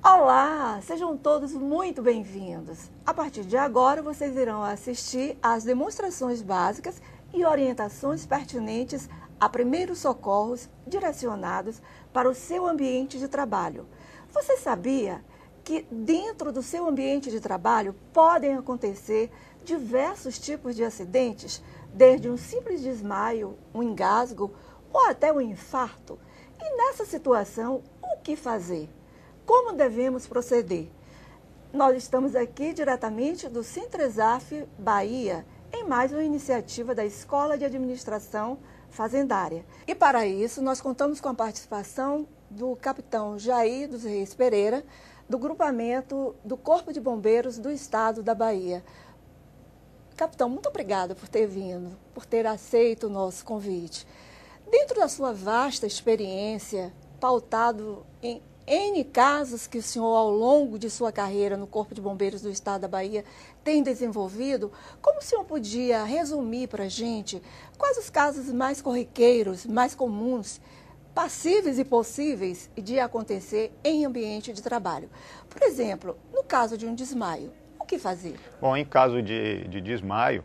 Olá, sejam todos muito bem-vindos. A partir de agora, vocês irão assistir às demonstrações básicas e orientações pertinentes a primeiros socorros direcionados para o seu ambiente de trabalho. Você sabia que dentro do seu ambiente de trabalho podem acontecer diversos tipos de acidentes, desde um simples desmaio, um engasgo ou até um infarto? E nessa situação, o que fazer? Como devemos proceder? Nós estamos aqui diretamente do Centresaf Bahia, em mais uma iniciativa da Escola de Administração Fazendária. E para isso, nós contamos com a participação do capitão Jair dos Reis Pereira, do grupamento do Corpo de Bombeiros do Estado da Bahia. Capitão, muito obrigada por ter vindo, por ter aceito o nosso convite. Dentro da sua vasta experiência, pautado em N casos que o senhor, ao longo de sua carreira no Corpo de Bombeiros do Estado da Bahia, tem desenvolvido, como o senhor podia resumir para a gente quais os casos mais corriqueiros, mais comuns, passíveis e possíveis de acontecer em ambiente de trabalho? Por exemplo, no caso de um desmaio, o que fazer? Bom, em caso de desmaio,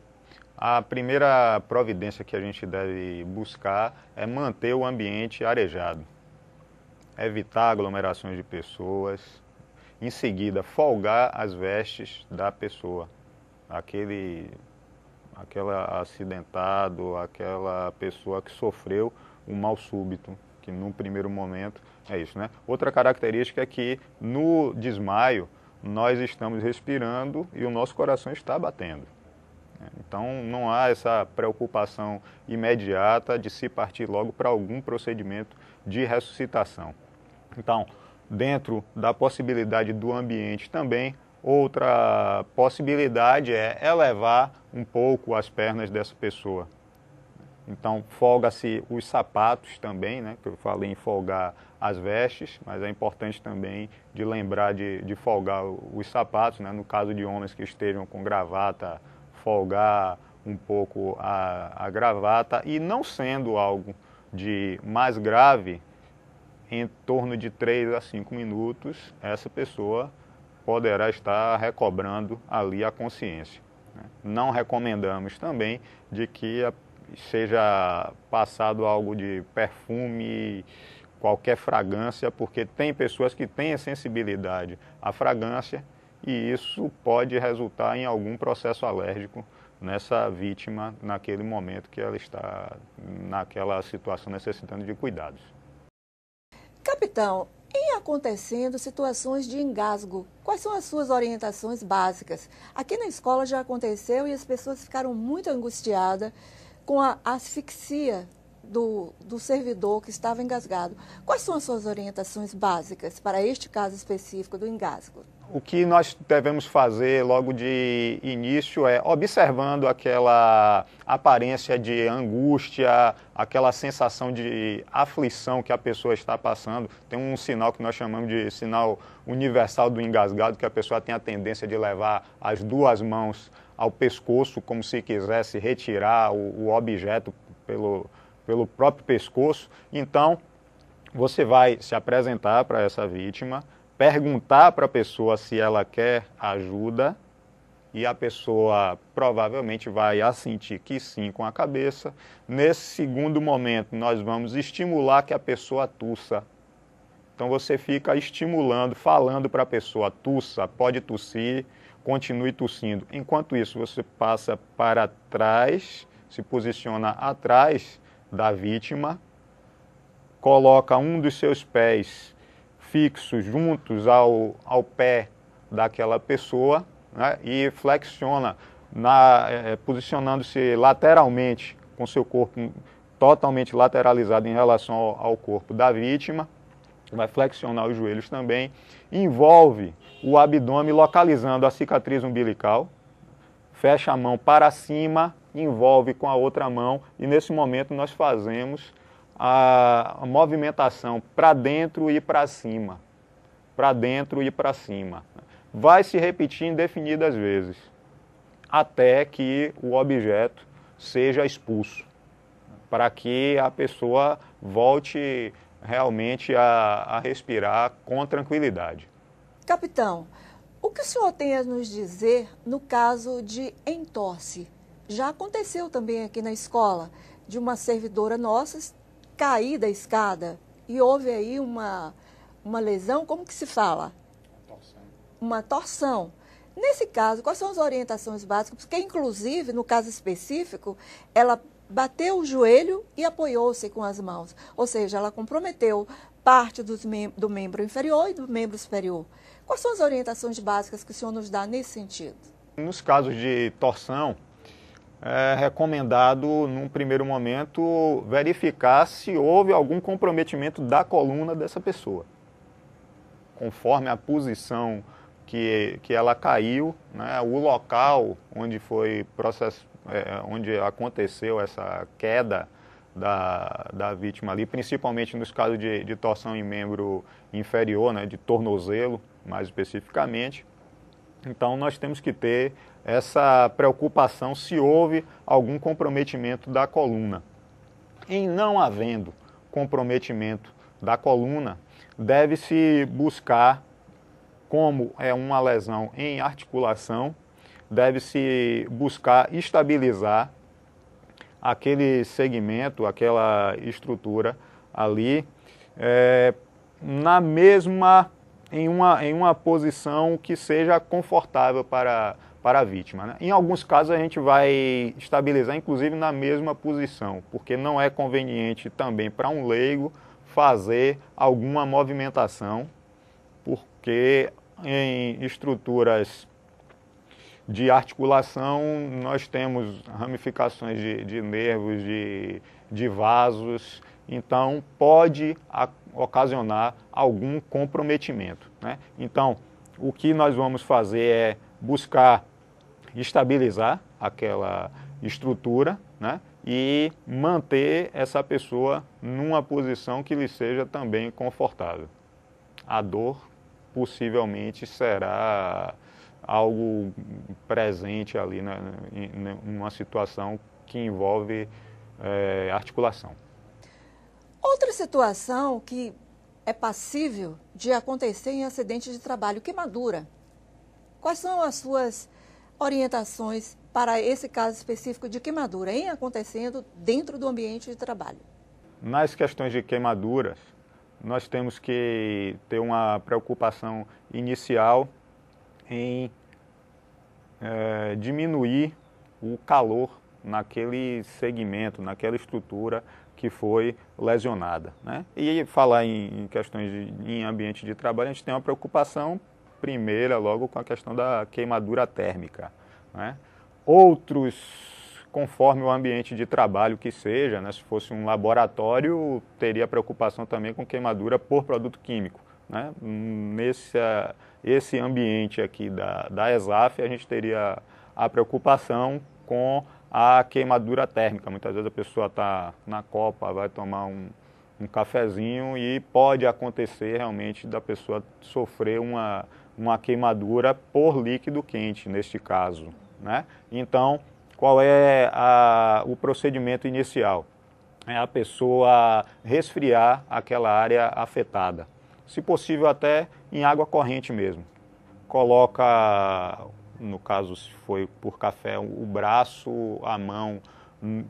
a primeira providência que a gente deve buscar é manter o ambiente arejado. Evitar aglomerações de pessoas, em seguida folgar as vestes da pessoa, aquele acidentado, aquela pessoa que sofreu um mal súbito, que no primeiro momento é isso, né? Outra característica é que no desmaio nós estamos respirando e o nosso coração está batendo. Então não há essa preocupação imediata de se partir logo para algum procedimento de ressuscitação. Então, dentro da possibilidade do ambiente também, outra possibilidade é elevar um pouco as pernas dessa pessoa. Então, folga-se os sapatos também, né? Que eu falei em folgar as vestes, mas é importante também de lembrar de folgar os sapatos, né? No caso de homens que estejam com gravata, folgar um pouco a gravata, e não sendo algo de mais grave, em torno de 3 a 5 minutos, essa pessoa poderá estar recobrando ali a consciência. Não recomendamos também de que seja passado algo de perfume, qualquer fragrância, porque tem pessoas que têm sensibilidade à fragrância e isso pode resultar em algum processo alérgico nessa vítima naquele momento que ela está naquela situação necessitando de cuidados. Capitão, em acontecendo situações de engasgo, quais são as suas orientações básicas? Aqui na escola já aconteceu e as pessoas ficaram muito angustiadas com a asfixia do servidor que estava engasgado. Quais são as suas orientações básicas para este caso específico do engasgo? O que nós devemos fazer logo de início é, observando aquela aparência de angústia, aquela sensação de aflição que a pessoa está passando. Tem um sinal que nós chamamos de sinal universal do engasgado, que a pessoa tem a tendência de levar as duas mãos ao pescoço, como se quisesse retirar o objeto pelo próprio pescoço. Então, você vai se apresentar para essa vítima, perguntar para a pessoa se ela quer ajuda e a pessoa provavelmente vai assentir que sim com a cabeça. Nesse segundo momento, nós vamos estimular que a pessoa tussa. Então você fica estimulando, falando para a pessoa, tussa, pode tossir, continue tossindo. Enquanto isso, você passa para trás, se posiciona atrás da vítima, coloca um dos seus pés fixos juntos ao pé daquela pessoa, né, e flexiona, posicionando-se lateralmente, com seu corpo totalmente lateralizado em relação ao corpo da vítima. Vai flexionar os joelhos também, envolve o abdômen localizando a cicatriz umbilical, fecha a mão para cima, envolve com a outra mão e nesse momento nós fazemos a movimentação para dentro e para cima, para dentro e para cima. Vai se repetir indefinidas vezes, até que o objeto seja expulso, para que a pessoa volte realmente a respirar com tranquilidade. Capitão, o que o senhor tem a nos dizer no caso de entorse? Já aconteceu também aqui na escola, de uma servidora nossa cair da escada e houve aí uma lesão, como que se fala? Uma torção. Nesse caso, quais são as orientações básicas? Porque, inclusive, no caso específico, ela bateu o joelho e apoiou-se com as mãos. Ou seja, ela comprometeu parte do membro inferior e do membro superior. Quais são as orientações básicas que o senhor nos dá nesse sentido? Nos casos de torção, é recomendado, num primeiro momento, verificar se houve algum comprometimento da coluna dessa pessoa. Conforme a posição que ela caiu, né, o local onde foi onde aconteceu essa queda da vítima ali, principalmente nos casos de torção em membro inferior, né, de tornozelo, mais especificamente. Então nós temos que ter essa preocupação se houve algum comprometimento da coluna. Em não havendo comprometimento da coluna, deve-se buscar, como é uma lesão em articulação, deve-se buscar estabilizar aquele segmento, aquela estrutura ali, em uma posição que seja confortável para a vítima, né? Em alguns casos a gente vai estabilizar inclusive na mesma posição, porque não é conveniente também para um leigo fazer alguma movimentação, porque em estruturas de articulação nós temos ramificações de nervos, de vasos, então pode ocasionar algum comprometimento, né? Então, o que nós vamos fazer é buscar estabilizar aquela estrutura, né? E manter essa pessoa numa posição que lhe seja também confortável. A dor possivelmente será algo presente ali numa situação que envolve articulação. Outra situação que é passível de acontecer em acidente de trabalho, queimadura. Quais são as suas orientações para esse caso específico de queimadura em acontecendo dentro do ambiente de trabalho? Nas questões de queimaduras, nós temos que ter uma preocupação inicial em diminuir o calor naquele segmento, naquela estrutura que foi lesionada, né? E falar em questões em ambiente de trabalho, a gente tem uma preocupação primeira logo com a questão da queimadura térmica, né? Outros, conforme o ambiente de trabalho que seja, né? Se fosse um laboratório, teria preocupação também com queimadura por produto químico, né? Esse ambiente aqui da ESAF, a gente teria a preocupação com a queimadura térmica. Muitas vezes a pessoa está na copa, vai tomar um cafezinho e pode acontecer realmente da pessoa sofrer uma queimadura por líquido quente, neste caso, né? Então, qual é o procedimento inicial? É a pessoa resfriar aquela área afetada. Se possível até em água corrente mesmo. Coloca, no caso se foi por café, o braço, a mão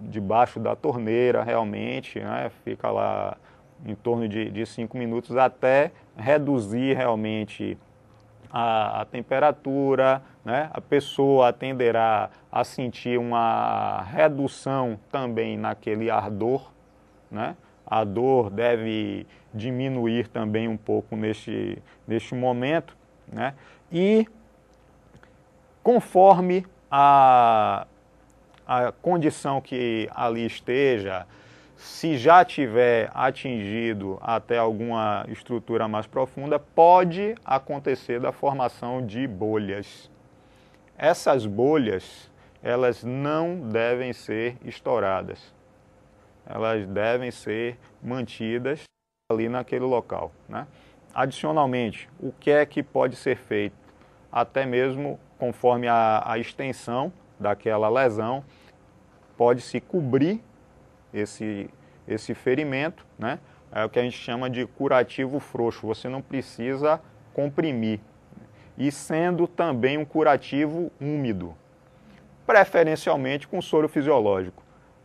debaixo da torneira realmente, né? Fica lá em torno de 5 minutos até reduzir realmente a temperatura, né? A pessoa tenderá a sentir uma redução também naquele ardor, né? A dor deve diminuir também um pouco neste momento, né? E conforme a condição que ali esteja, se já tiver atingido até alguma estrutura mais profunda, pode acontecer da formação de bolhas. Essas bolhas, elas não devem ser estouradas. Elas devem ser mantidas ali naquele local, né? Adicionalmente, o que é que pode ser feito? Até mesmo conforme a extensão daquela lesão, pode-se cobrir esse ferimento, né? É o que a gente chama de curativo frouxo. Você não precisa comprimir, e sendo também um curativo úmido, preferencialmente com soro fisiológico.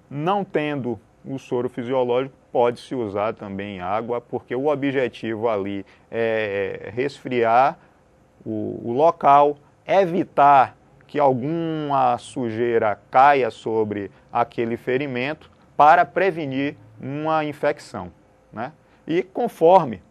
Não tendo o soro fisiológico, pode-se usar também água, porque o objetivo ali é resfriar o local, evitar que alguma sujeira caia sobre aquele ferimento para prevenir uma infecção, né? E conforme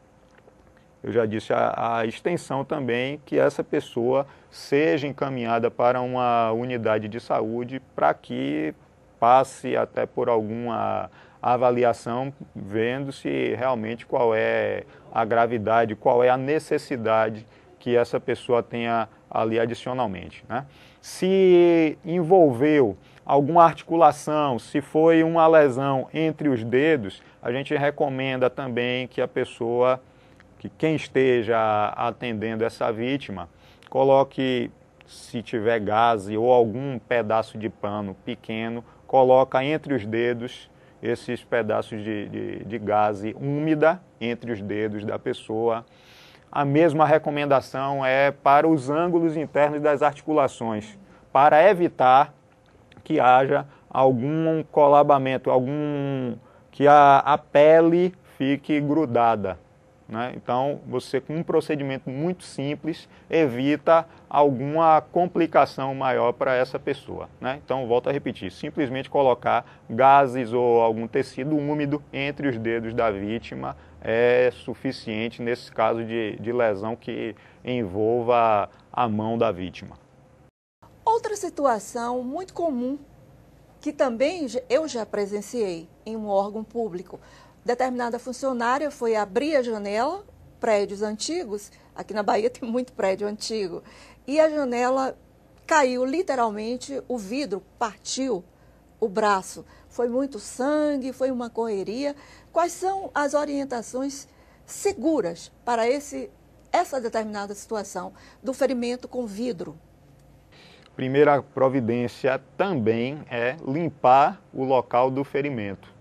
eu já disse, a extensão também, que essa pessoa seja encaminhada para uma unidade de saúde para que passe até por alguma avaliação, vendo se realmente qual é a gravidade, qual é a necessidade que essa pessoa tenha ali adicionalmente, né? Se envolveu alguma articulação, se foi uma lesão entre os dedos, a gente recomenda também que a pessoa, que quem esteja atendendo essa vítima, coloque, se tiver gaze ou algum pedaço de pano pequeno, coloca entre os dedos esses pedaços de gaze úmida entre os dedos da pessoa. A mesma recomendação é para os ângulos internos das articulações, para evitar que haja algum colabamento, que a pele fique grudada, né? Então, você com um procedimento muito simples evita alguma complicação maior para essa pessoa, né? Então, volto a repetir, simplesmente colocar gases ou algum tecido úmido entre os dedos da vítima é suficiente nesse caso de lesão que envolva a mão da vítima. Outra situação muito comum, que também eu já presenciei em um órgão público, determinada funcionária foi abrir a janela, prédios antigos, aqui na Bahia tem muito prédio antigo, e a janela caiu literalmente, o vidro partiu o braço. Foi muito sangue, foi uma correria. Quais são as orientações seguras para essa determinada situação do ferimento com vidro? Primeira providência também é limpar o local do ferimento.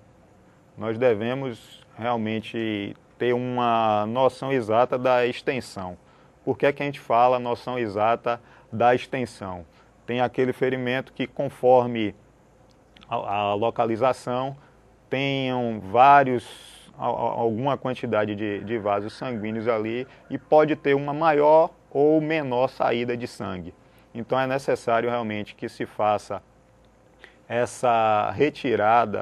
Nós devemos realmente ter uma noção exata da extensão. Por que é que a gente fala noção exata da extensão? Tem aquele ferimento que, conforme a localização, tenham alguma quantidade de vasos sanguíneos ali e pode ter uma maior ou menor saída de sangue. Então é necessário realmente que se faça essa retirada,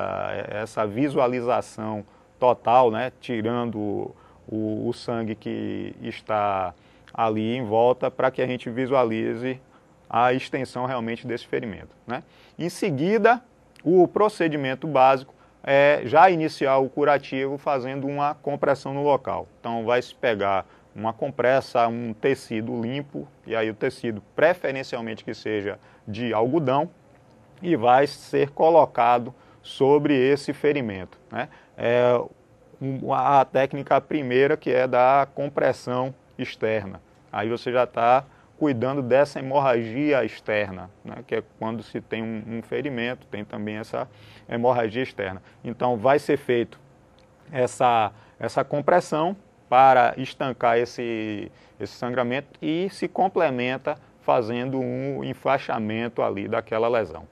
essa visualização total, né, tirando o sangue que está ali em volta, para que a gente visualize a extensão realmente desse ferimento, né? Em seguida, o procedimento básico é já iniciar o curativo fazendo uma compressão no local. Então vai se pegar uma compressa, um tecido limpo, e aí o tecido preferencialmente que seja de algodão, e vai ser colocado sobre esse ferimento, né? A técnica primeira, que é da compressão externa. Aí você já está cuidando dessa hemorragia externa, né? Que é quando se tem um ferimento, tem também essa hemorragia externa. Então vai ser feito essa compressão para estancar esse sangramento e se complementa fazendo um enfaixamento ali daquela lesão.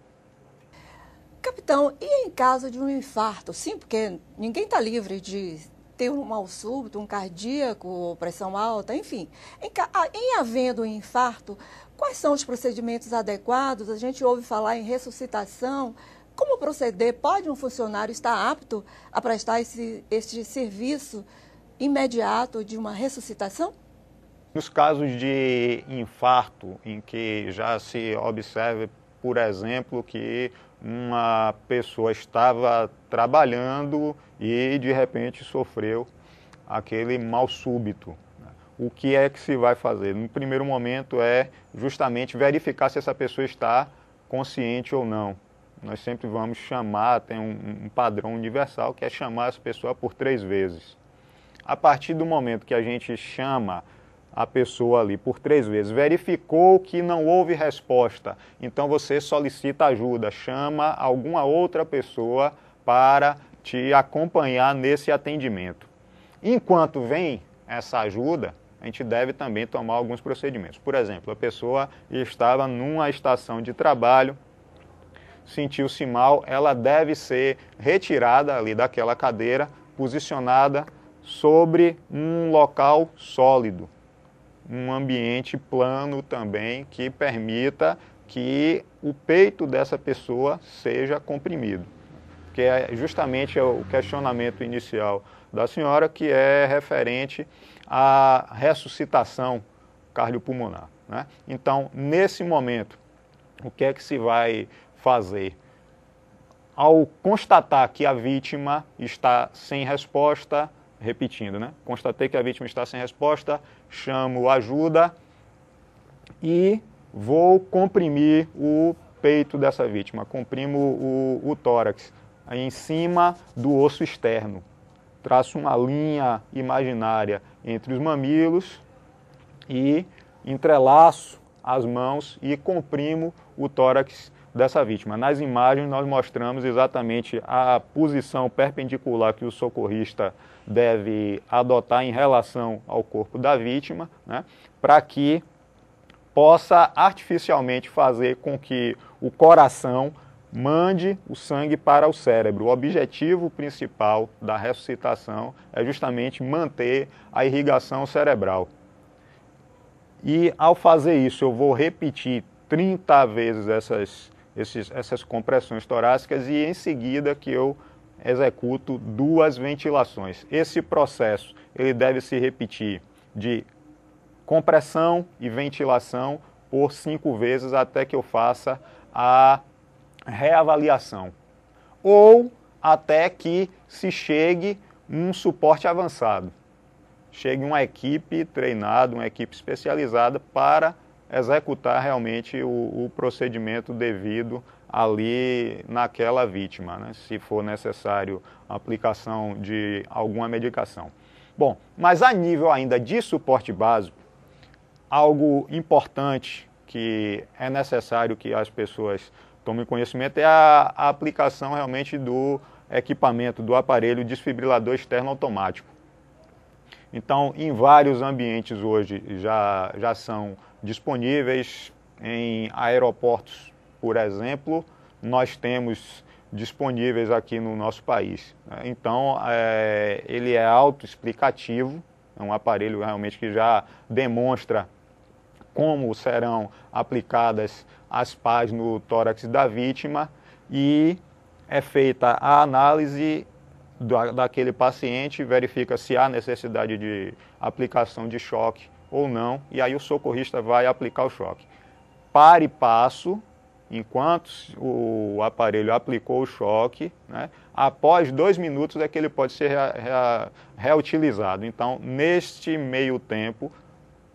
Capitão, e em caso de um infarto? Sim, porque ninguém está livre de ter um mal súbito, um cardíaco, pressão alta, enfim. Em havendo um infarto, quais são os procedimentos adequados? A gente ouve falar em ressuscitação. Como proceder? Pode um funcionário estar apto a prestar este serviço imediato de uma ressuscitação? Nos casos de infarto, em que já se observa, por exemplo, que uma pessoa estava trabalhando e de repente sofreu aquele mal súbito. O que é que se vai fazer? No primeiro momento é justamente verificar se essa pessoa está consciente ou não. Nós sempre vamos chamar, tem um padrão universal, que é chamar essa pessoa por 3 vezes. A partir do momento que a gente chama a pessoa ali por 3 vezes, verificou que não houve resposta, então você solicita ajuda, chama alguma outra pessoa para te acompanhar nesse atendimento. Enquanto vem essa ajuda, a gente deve também tomar alguns procedimentos. Por exemplo, a pessoa estava numa estação de trabalho, sentiu-se mal, ela deve ser retirada ali daquela cadeira, posicionada sobre um local sólido, um ambiente plano também que permita que o peito dessa pessoa seja comprimido. Que é justamente o questionamento inicial da senhora, que é referente à ressuscitação cardiopulmonar, né? Então, nesse momento, o que é que se vai fazer? Ao constatar que a vítima está sem resposta, repetindo, né? Constatei que a vítima está sem resposta, chamo ajuda e vou comprimir o peito dessa vítima, comprimo o tórax em cima do osso externo. Traço uma linha imaginária entre os mamilos e entrelaço as mãos e comprimo o tórax dessa vítima. Nas imagens nós mostramos exatamente a posição perpendicular que o socorrista deve adotar em relação ao corpo da vítima, né, para que possa artificialmente fazer com que o coração mande o sangue para o cérebro. O objetivo principal da ressuscitação é justamente manter a irrigação cerebral. E ao fazer isso, eu vou repetir 30 vezes essas compressões torácicas e em seguida que eu executo 2 ventilações. Esse processo ele deve se repetir de compressão e ventilação por 5 vezes até que eu faça a reavaliação, ou até que se chegue um suporte avançado, chegue uma equipe treinada, uma equipe especializada para executar realmente o procedimento devido ali naquela vítima, né? Se for necessário a aplicação de alguma medicação. Bom, mas a nível ainda de suporte básico, algo importante que é necessário que as pessoas tomem conhecimento é a aplicação realmente do equipamento, do aparelho desfibrilador externo automático. Então, em vários ambientes hoje já são disponíveis. Em aeroportos, por exemplo, nós temos disponíveis aqui no nosso país. Então, ele é autoexplicativo, é um aparelho realmente que já demonstra como serão aplicadas as pás no tórax da vítima e é feita a análise daquele paciente, verifica se há necessidade de aplicação de choque ou não, e aí o socorrista vai aplicar o choque. Para e passo, enquanto o aparelho aplicou o choque, né, após 2 minutos é que ele pode ser reutilizado. Então, neste meio tempo,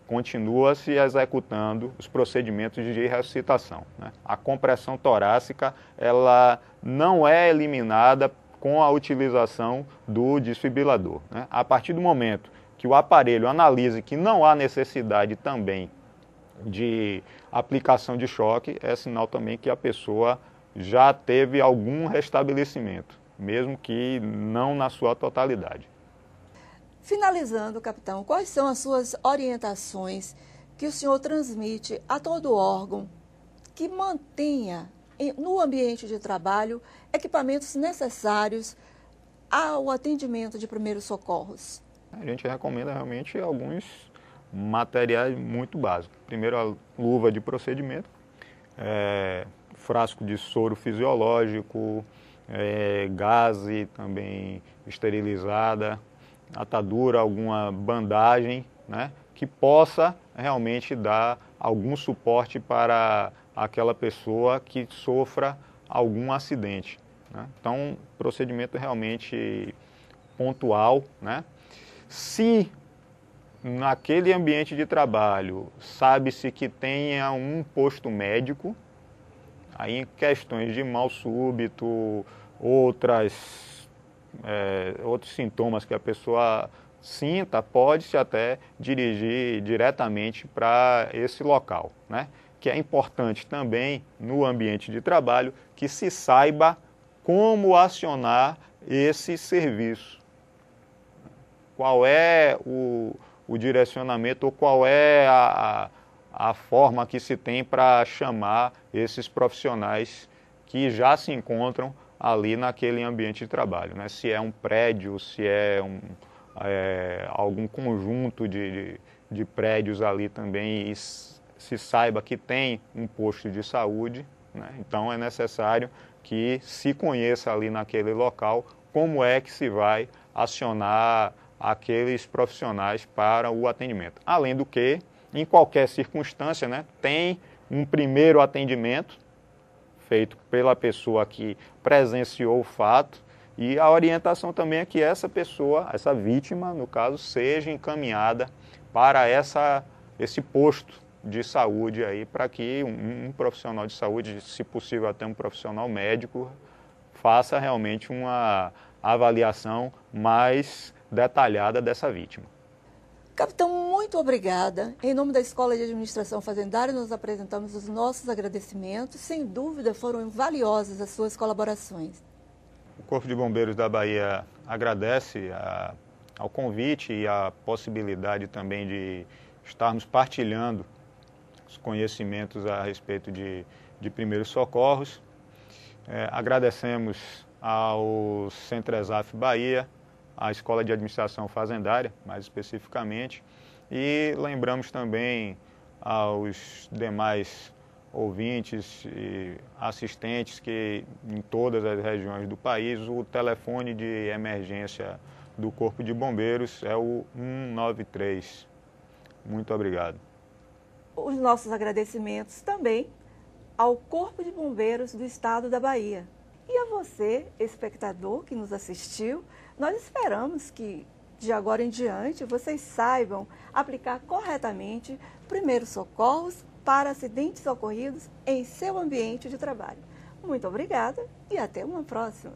continua-se executando os procedimentos de ressuscitação, né? A compressão torácica ela não é eliminada com a utilização do desfibrilador, né? A partir do momento que o aparelho analise que não há necessidade também de aplicação de choque, é sinal também que a pessoa já teve algum restabelecimento, mesmo que não na sua totalidade. Finalizando, capitão, quais são as suas orientações que o senhor transmite a todo órgão que mantenha no ambiente de trabalho equipamentos necessários ao atendimento de primeiros socorros? A gente recomenda realmente alguns materiais muito básicos. Primeiro, a luva de procedimento, frasco de soro fisiológico, gaze também esterilizada, atadura, alguma bandagem, né, que possa realmente dar algum suporte para aquela pessoa que sofra algum acidente, né? Então, procedimento realmente pontual, né? Se naquele ambiente de trabalho sabe-se que tenha um posto médico, aí em questões de mal súbito, outros sintomas que a pessoa sinta, pode-se até dirigir diretamente para esse local, né? Que é importante também no ambiente de trabalho que se saiba como acionar esse serviço. Qual é o direcionamento ou qual é a forma que se tem para chamar esses profissionais que já se encontram ali naquele ambiente de trabalho, né? Se é um prédio, se é, algum conjunto de prédios ali também e se saiba que tem um posto de saúde, né? Então é necessário que se conheça ali naquele local como é que se vai acionar aqueles profissionais para o atendimento. Além do que, em qualquer circunstância, né, tem um primeiro atendimento feito pela pessoa que presenciou o fato e a orientação também é que essa pessoa, essa vítima, no caso, seja encaminhada para esse posto de saúde aí, para que um profissional de saúde, se possível até um profissional médico, faça realmente uma avaliação mais detalhada dessa vítima. Capitão, muito obrigada. Em nome da Escola de Administração Fazendária, nós apresentamos os nossos agradecimentos. Sem dúvida, foram valiosas as suas colaborações. O Corpo de Bombeiros da Bahia agradece ao convite e a possibilidade também de estarmos partilhando os conhecimentos a respeito de primeiros socorros. Agradecemos ao Centresaf Bahia, à Escola de Administração Fazendária, mais especificamente, e lembramos também aos demais ouvintes e assistentes que em todas as regiões do país o telefone de emergência do Corpo de Bombeiros é o 193. Muito obrigado. Os nossos agradecimentos também ao Corpo de Bombeiros do Estado da Bahia. E a você, espectador que nos assistiu, nós esperamos que de agora em diante vocês saibam aplicar corretamente primeiros socorros para acidentes ocorridos em seu ambiente de trabalho. Muito obrigada e até uma próxima.